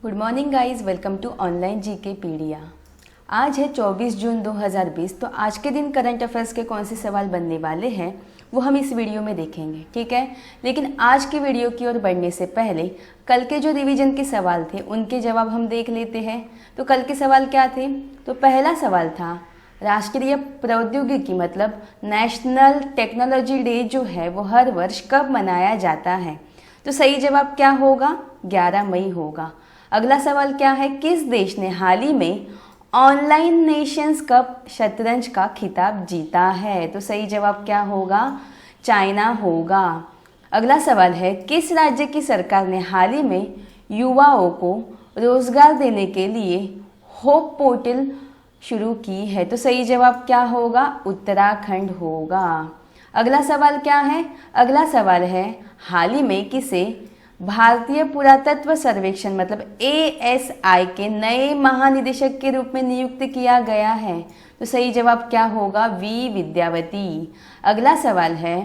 Good morning guys, welcome to online GK pedia. आज है 24 जून 2020। तो आज के दिन करंट अफेयर्स के कौन से सवाल बनने वाले हैं वो हम इस वीडियो में देखेंगे, ठीक है। लेकिन आज की वीडियो की ओर बढ़ने से पहले कल के जो रिवीजन के सवाल थे उनके जवाब हम देख लेते हैं। तो कल के सवाल क्या थे? तो पहला सवाल था राष्ट्रीय प्रौद्योगिकी मतलब नेशनल टेक्नोलॉजी डे जो है वो हर वर्ष कब मनाया जाता है? तो सही जवाब क्या होगा? 11 मई होगा। अगला सवाल क्या है? किस देश ने हाल ही में ऑनलाइन नेशंस कप शतरंज का खिताब जीता है? तो सही जवाब क्या होगा? चाइना होगा। अगला सवाल है किस राज्य की सरकार ने हाल ही में युवाओं को रोजगार देने के लिए होप पोर्टल शुरू की है? तो सही जवाब क्या होगा? उत्तराखंड होगा। अगला सवाल क्या है? अगला सवाल है हाल ही में किसे भारतीय पुरातत्व सर्वेक्षण मतलब ASI के नए महानिदेशक के रूप में नियुक्त किया गया है? तो सही जवाब क्या होगा? वी विद्यावती। अगला सवाल है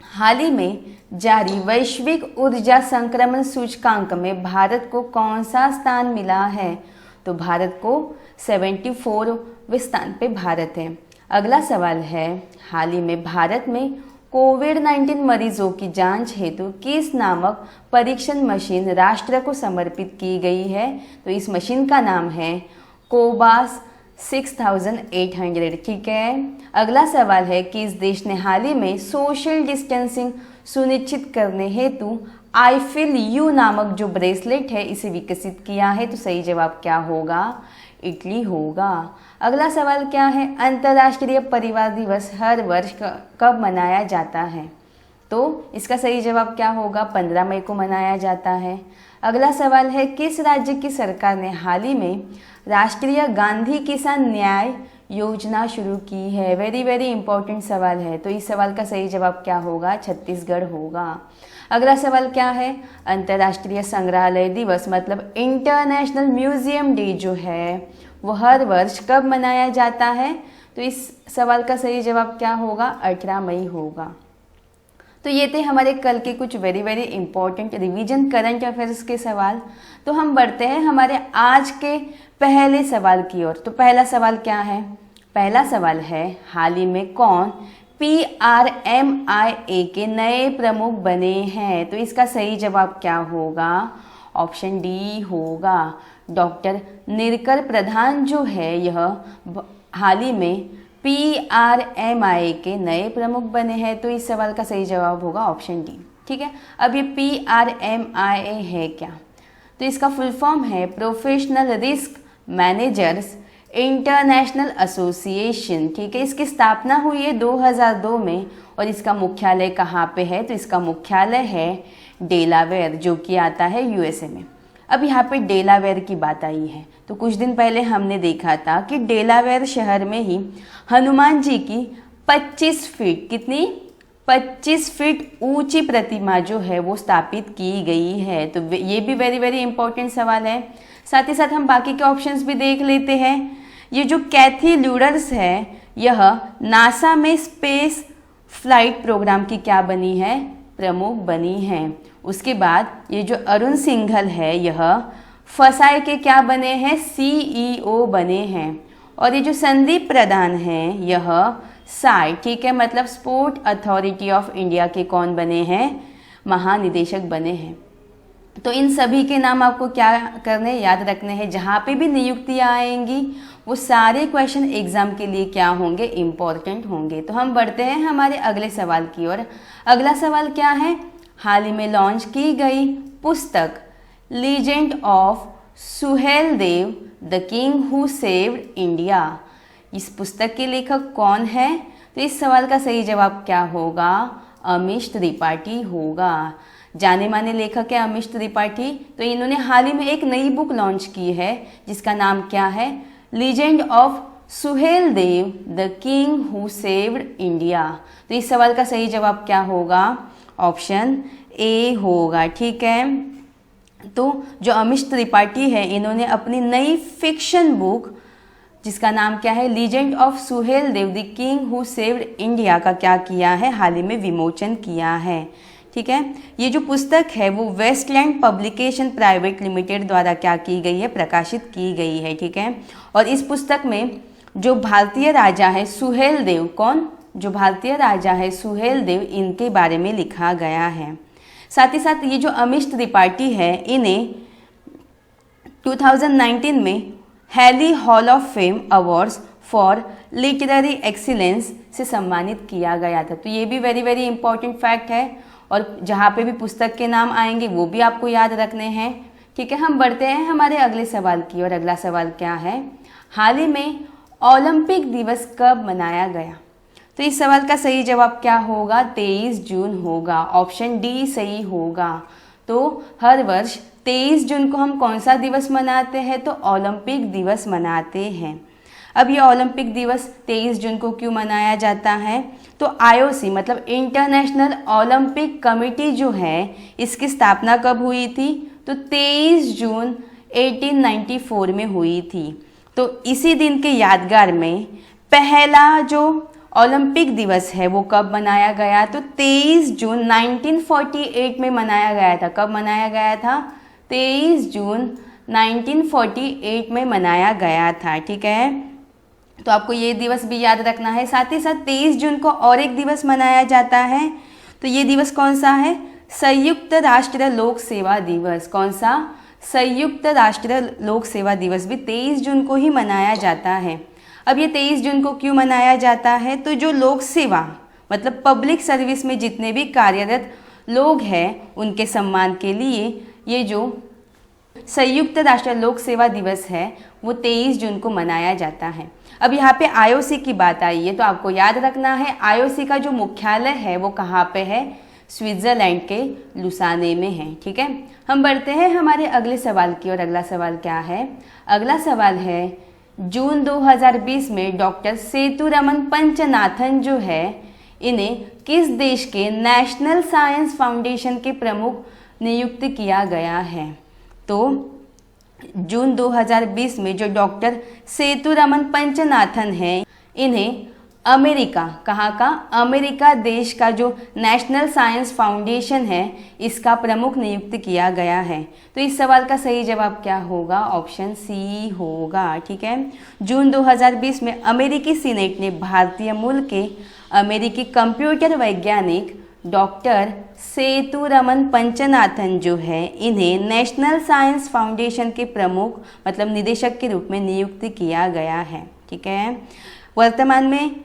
हाल ही में जारी वैश्विक ऊर्जा संक्रमण सूचकांक में भारत को कौन सा स्थान मिला है? तो भारत को 74वें स्थान पे भारत है। अगला सवाल है हाल ही में भारत में कोविड-19 मरीजों की जांच हेतु किस नामक परीक्षण मशीन राष्ट्र को समर्पित की गई है? तो इस मशीन का नाम है कोबास 6800, ठीक है। अगला सवाल है कि इस देश ने हाल ही में सोशल डिस्टेंसिंग सुनिश्चित करने हेतु आई फील यू नामक जो ब्रेसलेट है इसे विकसित किया है? तो सही जवाब क्या होगा? इटली होगा। अगला सवाल क्या है? अंतर्राष्ट्रीय परिवार दिवस हर वर्ष कब मनाया जाता है? तो इसका सही जवाब क्या होगा? 15 मई को मनाया जाता है। अगला सवाल है किस राज्य की सरकार ने हाल ही में राष्ट्रीय गांधी किसान न्याय योजना शुरू की है? वेरी वेरी इंपॉर्टेंट सवाल है। तो इस सवाल का सही जवाब क्या होगा? छत्तीसगढ़ होगा। अगला सवाल क्या है? अंतर्राष्ट्रीय संग्रहालय दिवस मतलब इंटरनेशनल म्यूजियम डे जो है वो हर वर्ष कब मनाया जाता है? तो इस सवाल का सही जवाब क्या होगा? 18 मई होगा। तो ये थे हमारे कल के कुछ very very important revision current affairs के सवाल। तो हम बढ़ते हैं हमारे आज के पहले सवाल की ओर। तो पहला सवाल क्या है? पहला सवाल है हाल ही में कौन PRMIA के नए प्रमुख बने हैं? तो इसका सही जवाब क्या होगा? ऑप्शन डी होगा। डॉक्टर निरकर प्रधान जो है यह हाल ही में PRMIA के नए प्रमुख बने हैं। तो इस सवाल का सही जवाब होगा ऑप्शन डी, ठीक है। अब ये PRMIA है क्या? तो इसका फुल फॉर्म है professional risk managers international association, ठीक है। इसकी स्थापना हुई है 2002 में और इसका मुख्यालय कहाँ पे है? तो इसका मुख्यालय है डेलावेयर जो कि आता है USA में। अब यहाँ पे डेलावेयर की बात आई है तो कुछ दिन पहले हमने देखा था कि डेलावेयर शहर में ही हनुमान जी की 25 फीट कितनी 25 फीट ऊंची प्रतिमा जो है वो स्थापित की गई है। तो ये भी वेरी वेरी इंपॉर्टेंट सवाल है। साथ ही साथ हम बाकी के ऑप्शंस भी देख लेते हैं। ये जो कैथी ल्यूडर्स है यह नासा में स्पेस फ्लाइट प्रोग्राम की क्या बनी है? प्रमुख बनी है। उसके बाद ये जो अरुण सिंघल है यह फसाई के क्या बने हैं? CEO बने हैं। और ये जो संदीप प्रधान है यह साई, ठीक है, मतलब स्पोर्ट अथॉरिटी ऑफ इंडिया के कौन बने हैं? महानिदेशक बने हैं। तो इन सभी के नाम आपको क्या करने याद रखने हैं। जहाँ पे भी नियुक्तियाँ आएंगी वो सारे क्वेश्चन एग्जाम के लिए क्या होंगे? इम्पॉर्टेंट होंगे। तो हम बढ़ते हैं हमारे अगले सवाल की ओर। अगला सवाल क्या है? हाल ही में लॉन्च की गई पुस्तक legend of Suheldev the king who saved India, इस पुस्तक के लेखक कौन है? तो इस सवाल का सही जवाब क्या होगा? अमीश त्रिपाठी होगा। जाने माने लेखक है अमीश त्रिपाठी। तो इन्होंने हाल ही में एक नई बुक लॉन्च की है जिसका नाम क्या है? Legend of Suheldev the king who saved India. तो इस सवाल का सही जवाब क्या होगा? ऑप्शन ए होगा, ठीक है। तो जो अमीश त्रिपाठी है इन्होंने अपनी नई फिक्शन बुक जिसका नाम क्या है? Legend of Suheldev the king who saved India का क्या किया है? हाल ही में विमोचन किया है, ठीक है। ये जो पुस्तक है वो वेस्टलैंड पब्लिकेशन प्राइवेट लिमिटेड द्वारा क्या की गई है, प्रकाशित की गई है, ठीक है। और इस पुस्तक में जो भारतीय राजा है सुहेलदेव, कौन, जो भारतीय राजा है सुहेलदेव, इनके बारे में लिखा गया है। साथ ही साथ ये जो अमीश त्रिपाठी है, इन्हें 2019 में Haley hall of fame awards for literary excellence से सम्मानित किया गया था। तो ये भी वेरी वेरी इंपॉर्टेंट फैक्ट है, और जहाँ पे भी पुस्तक के नाम आएंगे वो भी आपको याद रखने हैं, ठीक है। हम बढ़ते हैं हमारे अगले सवाल की, और अगला सवाल क्या है, हाल ही में ओलंपिक दिवस कब मनाया गया। तो इस सवाल का सही जवाब क्या होगा, 23 जून होगा, ऑप्शन डी सही होगा। तो हर वर्ष 23 जून को हम कौन सा दिवस मनाते हैं, तो ओलंपिक दिवस मनाते हैं। अब ये ओलंपिक दिवस 23 जून को क्यों मनाया जाता है, तो IOC मतलब इंटरनेशनल ओलंपिक कमेटी जो है, इसकी स्थापना कब हुई थी, तो 23 जून 1894 में हुई थी। तो इसी दिन के यादगार में पहला जो ओलंपिक दिवस है वो कब मनाया गया, तो 23 जून 1948 में मनाया गया था। कब मनाया गया था, 23 जून 1948 में मनाया गया था, ठीक है। तो आपको ये दिवस भी याद रखना है। साथ ही साथ 23 जून को और एक दिवस मनाया जाता है, तो ये दिवस कौन सा है, संयुक्त राष्ट्र लोक सेवा दिवस। कौन सा, संयुक्त राष्ट्र लोक सेवा दिवस भी 23 जून को ही मनाया जाता है। अब ये 23 जून को क्यों मनाया जाता है, तो जो लोक सेवा मतलब पब्लिक सर्विस में जितने भी कार्यरत लोग हैं उनके सम्मान के लिए ये जो संयुक्त राष्ट्र लोक सेवा दिवस है वो 23 जून को मनाया जाता है। अब यहाँ पे IOC की बात आई है, तो आपको याद रखना है IOC का जो मुख्यालय है वो कहाँ पे है, स्विट्ज़रलैंड के लुसाने में है, ठीक है। हम बढ़ते हैं हमारे अगले सवाल की, और अगला सवाल क्या है, अगला सवाल है जून 2020 में डॉक्टर सेतुरमन पंचनाथन जो है, इन्हें किस देश के नेशनल साइंस फाउंडेशन के प्रमुख नियुक्त किया गया है। तो जून 2020 में जो डॉक्टर सेतुरमन पंचनाथन हैं, इन्हें अमेरिका, कहाँ का, अमेरिका देश का जो नेशनल साइंस फाउंडेशन है इसका प्रमुख नियुक्त किया गया है। तो इस सवाल का सही जवाब क्या होगा, ऑप्शन सी होगा, ठीक है। जून 2020 में अमेरिकी सीनेट ने भारतीय मूल के अमेरिकी कंप्यूटर वैज्ञानिक डॉक्टर सेतुरमन पंचनाथन जो है, इन्हें नेशनल साइंस फाउंडेशन के प्रमुख मतलब निदेशक के रूप में नियुक्त किया गया है, ठीक है। वर्तमान में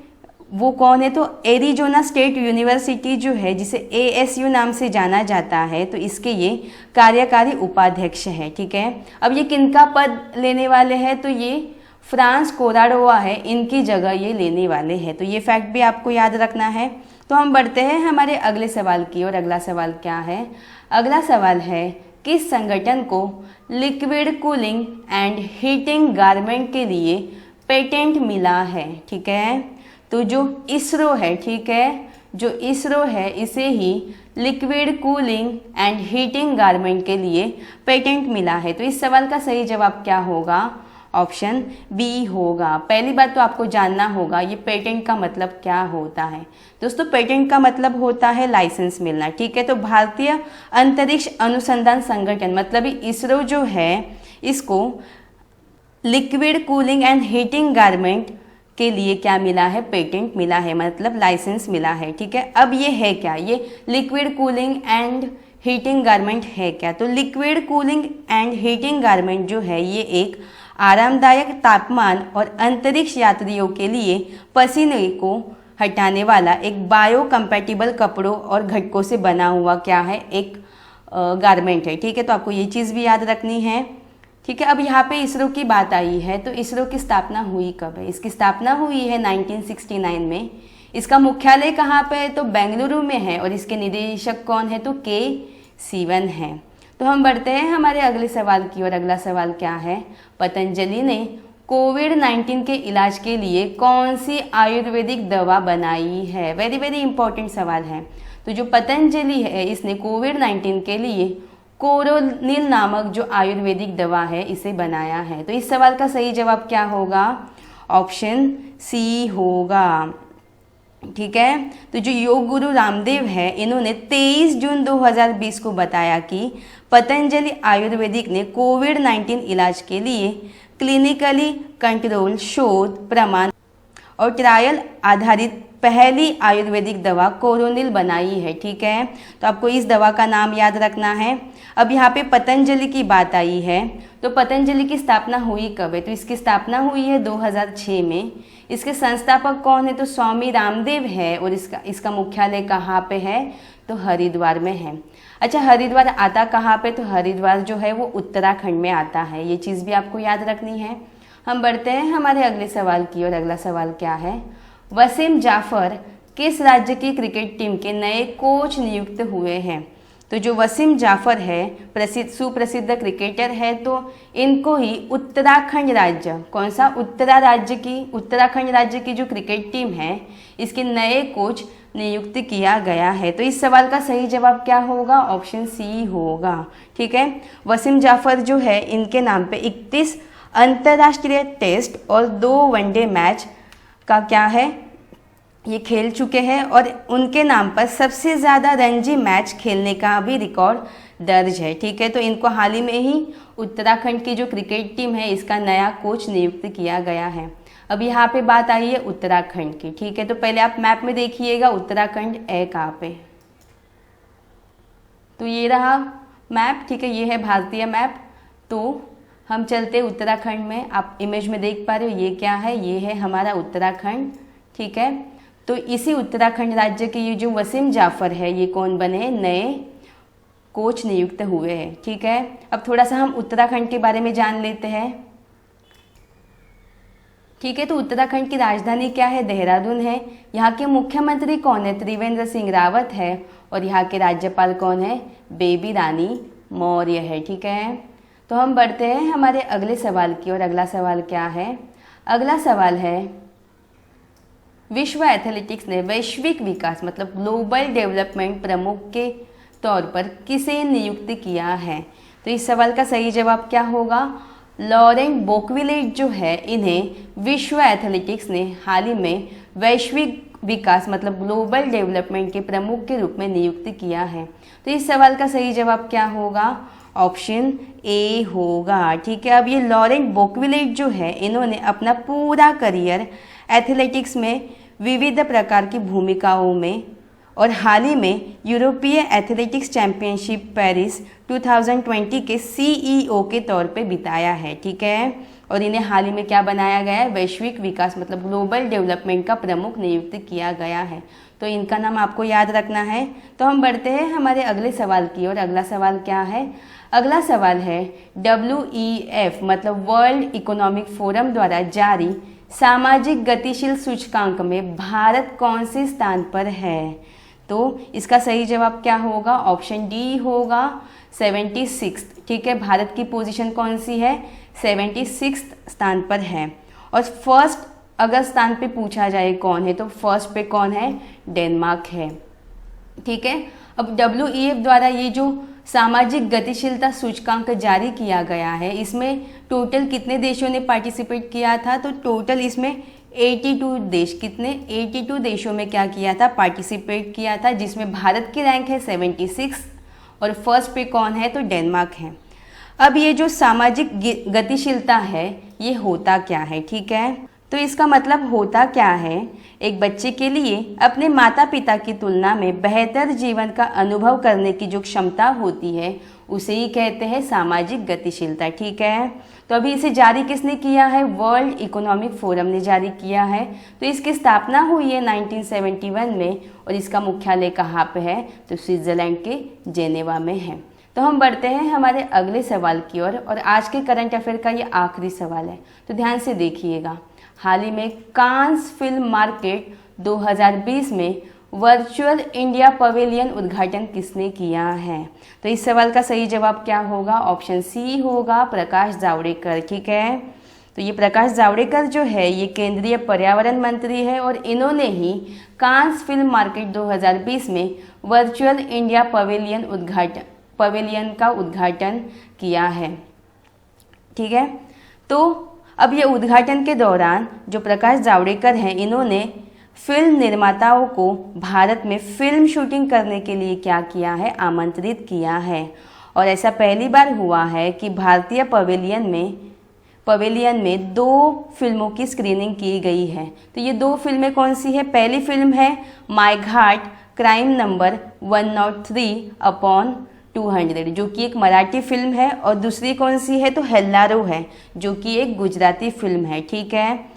वो कौन है, तो एरिजोना स्टेट यूनिवर्सिटी जो है, जिसे ASU नाम से जाना जाता है, तो इसके ये कार्यकारी उपाध्यक्ष है, ठीक है। अब ये किनका पद लेने वाले हैं, तो ये फ्रांस कोराडोवा है, इनकी जगह ये लेने वाले हैं। तो ये फैक्ट भी आपको याद रखना है। तो हम बढ़ते हैं हमारे अगले सवाल की, और अगला सवाल क्या है, अगला सवाल है किस संगठन को liquid cooling and heating garment के लिए पेटेंट मिला है, ठीक है। तो जो इसरो है, ठीक है, जो इसरो है इसे ही liquid cooling and heating garment के लिए पेटेंट मिला है। तो इस सवाल का सही जवाब क्या होगा, ऑप्शन बी होगा। पहली बात तो आपको जानना होगा ये पेटेंट का मतलब क्या होता है। दोस्तों पेटेंट का मतलब होता है लाइसेंस मिलना, ठीक है। तो भारतीय अंतरिक्ष अनुसंधान संगठन मतलब इसरो जो है, इसको liquid cooling and heating garment के लिए क्या मिला है, पेटेंट मिला है, मतलब लाइसेंस मिला है, ठीक है। अब ये है क्या, ये liquid cooling and heating garment है क्या, तो liquid cooling and heating garment जो है ये एक आरामदायक तापमान और अंतरिक्ष यात्रियों के लिए पसीने को हटाने वाला एक बायो कंपैटिबल कपड़ों और घटकों से बना हुआ क्या है, एक गारमेंट है, ठीक है। तो आपको ये चीज़ भी याद रखनी है, ठीक है। अब यहाँ पे इसरो की बात आई है, तो इसरो की स्थापना हुई कब है, इसकी स्थापना हुई है 1969 में। इसका मुख्यालय कहाँ पे है, तो बेंगलुरु में है, और इसके निदेशक कौन है, तो के सीवन है। तो हम बढ़ते हैं हमारे अगले सवाल की, और अगला सवाल क्या है, पतंजलि ने कोविड-19 के इलाज के लिए कौन सी आयुर्वेदिक दवा बनाई है, वेरी वेरी इंपॉर्टेंट सवाल है। तो जो पतंजलि है इसने कोविड-19 के लिए कोरोनिल नामक जो आयुर्वेदिक दवा है इसे बनाया है। तो इस सवाल का सही जवाब क्या होगा, ऑप्शन सी होगा। ठीक है। तो जो योग गुरु रामदेव है, इन्होंने 23 जून 2020 को बताया कि पतंजलि आयुर्वेदिक ने कोविड-19 इलाज के लिए क्लिनिकली कंट्रोल, शोध, प्रमाण और ट्रायल आधारित पहली आयुर्वेदिक दवा कोरोनिल बनाई है। ठीक है, तो आपको इस दवा का नाम याद रखना है। अब यहाँ पे पतंजलि की बात आई है, तो पतंजलि की स्थापना हुई कब है? तो इसकी स्थापना हुई है 2006 में। इसके संस्थापक कौन है? तो स्वामी रामदेव है। और इसका मुख्यालय कहाँ पे है? तो हरिद्वार में है। अच्छा, हरिद्वार आता कहाँ पे? तो हरिद्वार जो है वो उत्तराखंड में आता है। ये चीज़ भी आपको याद रखनी है। हम बढ़ते हैं हमारे अगले सवाल की और अगला सवाल क्या है? वसीम जाफर किस राज्य की क्रिकेट टीम के नए कोच नियुक्त हुए हैं? तो जो वसीम जाफर है सुप्रसिद्ध क्रिकेटर है, तो इनको ही उत्तराखंड राज्य, कौन सा? उत्तराखंड राज्य की जो क्रिकेट टीम है, इसके नए कोच नियुक्त किया गया है। तो इस सवाल का सही जवाब क्या होगा? ऑप्शन सी होगा। ठीक है, वसीम जाफर जो है, इनके नाम पे 31 अंतर्राष्ट्रीय टेस्ट और 2 वनडे मैच का क्या है, ये खेल चुके हैं। और उनके नाम पर सबसे ज़्यादा रणजी मैच खेलने का भी रिकॉर्ड दर्ज है। ठीक है, तो इनको हाल ही में ही उत्तराखंड की जो क्रिकेट टीम है, इसका नया कोच नियुक्त किया गया है। अब यहाँ पे बात आई है उत्तराखंड की। ठीक है, तो पहले आप मैप में देखिएगा उत्तराखंड है कहाँ पे। तो ये रहा मैप। ठीक है, ये है भारतीय मैप। तो हम चलते उत्तराखंड में। आप इमेज में देख पा रहे हो, ये क्या है? ये है हमारा उत्तराखंड। ठीक है, तो इसी उत्तराखंड राज्य के ये जो वसीम जाफर है, ये कौन बने? नए कोच नियुक्त हुए हैं। ठीक है, अब थोड़ा सा हम उत्तराखंड के बारे में जान लेते हैं। ठीक है, तो उत्तराखंड की राजधानी क्या है? देहरादून है। यहाँ के मुख्यमंत्री कौन है? त्रिवेंद्र सिंह रावत है। और यहाँ के राज्यपाल कौन है? बेबी रानी मौर्य है। ठीक है, तो हम बढ़ते हैं हमारे अगले सवाल की और अगला सवाल क्या है? अगला सवाल है, विश्व एथलेटिक्स ने वैश्विक विकास मतलब ग्लोबल डेवलपमेंट प्रमुख के तौर पर किसे नियुक्त किया है? तो इस सवाल का सही जवाब क्या होगा? लॉरेंट बोकविलेट जो है, इन्हें विश्व एथलेटिक्स ने हाल ही में वैश्विक विकास मतलब ग्लोबल डेवलपमेंट के प्रमुख के रूप में नियुक्त किया है। तो इस सवाल का सही जवाब क्या होगा? ऑप्शन ए होगा। ठीक है, अब ये लॉरेंट बोकविलेट जो है, इन्होंने अपना पूरा करियर एथलेटिक्स में विविध प्रकार की भूमिकाओं में और हाल ही में यूरोपीय एथलेटिक्स चैंपियनशिप पेरिस 2020 के सीईओ के तौर पे बिताया है। ठीक है, और इन्हें हाल ही में क्या बनाया गया है? वैश्विक विकास मतलब ग्लोबल डेवलपमेंट का प्रमुख नियुक्त किया गया है। तो इनका नाम आपको याद रखना है। तो हम बढ़ते हैं हमारे अगले सवाल की और अगला सवाल क्या है? अगला सवाल है, WEF मतलब वर्ल्ड इकोनॉमिक फोरम द्वारा जारी सामाजिक गतिशील सूचकांक में भारत कौन से स्थान पर है? तो इसका सही जवाब क्या होगा? ऑप्शन डी होगा, 76। ठीक है, भारत की पोजीशन कौन सी है? 76 स्थान पर है। और फर्स्ट अगर स्थान पे पूछा जाए कौन है, तो फर्स्ट पे कौन है? डेनमार्क है। ठीक है, अब WEF द्वारा ये जो सामाजिक गतिशीलता सूचकांक जारी किया गया है, इसमें टोटल कितने देशों ने पार्टिसिपेट किया था? तो टोटल इसमें 82 देश, कितने? 82 देशों में क्या किया था? पार्टिसिपेट किया था, जिसमें भारत की रैंक है 76 और फर्स्ट पे कौन है? तो डेनमार्क है। अब ये जो सामाजिक गतिशीलता है, ये होता क्या है? ठीक है, तो इसका मतलब होता क्या है? एक बच्चे के लिए अपने माता पिता की तुलना में बेहतर जीवन का अनुभव करने की जो क्षमता होती है, उसे ही कहते हैं सामाजिक गतिशीलता। ठीक है, तो अभी इसे जारी किसने किया है? वर्ल्ड इकोनॉमिक फोरम ने जारी किया है। तो इसकी स्थापना हुई है 1971 में और इसका मुख्यालय कहाँ पे है? तो स्विट्जरलैंड के जेनेवा में है। तो हम बढ़ते हैं हमारे अगले सवाल की ओर और आज के करंट अफेयर का ये आखिरी सवाल है, तो ध्यान से देखिएगा। हाल ही में कांस फिल्म मार्केट 2020 में वर्चुअल इंडिया पवेलियन उद्घाटन किसने किया है? तो इस सवाल का सही जवाब क्या होगा? ऑप्शन सी होगा, प्रकाश जावड़ेकर। ठीक है, तो ये प्रकाश जावड़ेकर जो है, ये केंद्रीय पर्यावरण मंत्री है और इन्होंने ही कांस फिल्म मार्केट 2020 में वर्चुअल इंडिया पवेलियन का उद्घाटन किया है। ठीक है, तो अब ये उद्घाटन के दौरान जो प्रकाश जावड़ेकर हैं, इन्होंने फिल्म निर्माताओं को भारत में फिल्म शूटिंग करने के लिए क्या किया है, आमंत्रित किया है। और ऐसा पहली बार हुआ है कि भारतीय पवेलियन में 2 फिल्मों की स्क्रीनिंग की गई है। तो ये 2 फिल्में कौन सी है? पहली फिल्म है माय घाट क्राइम नंबर 103/200 जो कि एक मराठी फिल्म है, और दूसरी कौन सी है? तो हेल्लारो है जो कि एक गुजराती फिल्म है। ठीक है,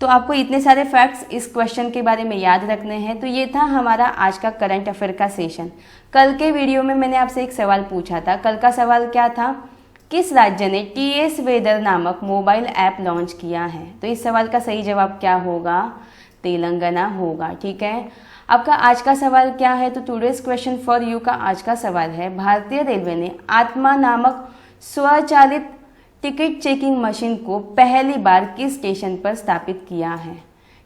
तो आपको इतने सारे फैक्ट्स इस क्वेश्चन के बारे में याद रखने हैं। तो ये था हमारा आज का करंट अफेयर का सेशन। कल के वीडियो में मैंने आपसे एक सवाल पूछा था। कल का सवाल क्या था? किस राज्य ने TS वेदर नामक मोबाइल ऐप लॉन्च किया है? तो इस सवाल का सही जवाब क्या होगा? तेलंगाना होगा। ठीक है, आपका आज का सवाल क्या है? तो टुडेज क्वेश्चन फॉर यू का आज का सवाल है, भारतीय रेलवे ने आत्मा नामक स्वचालित टिकट चेकिंग मशीन को पहली बार किस स्टेशन पर स्थापित किया है?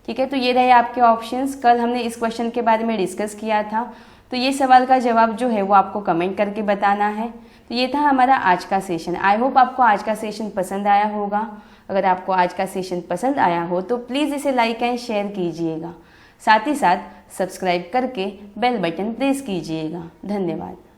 ठीक है, तो ये रहे आपके ऑप्शंस। कल हमने इस क्वेश्चन के बारे में डिस्कस किया था, तो ये सवाल का जवाब जो है वो आपको कमेंट करके बताना है। तो ये था हमारा आज का सेशन। आई होप आपको आज का सेशन पसंद आया होगा। अगर आपको आज का सेशन पसंद आया हो तो प्लीज़ इसे लाइक एंड शेयर कीजिएगा, साथ ही साथ सब्सक्राइब करके बेल बटन प्रेस कीजिएगा। धन्यवाद।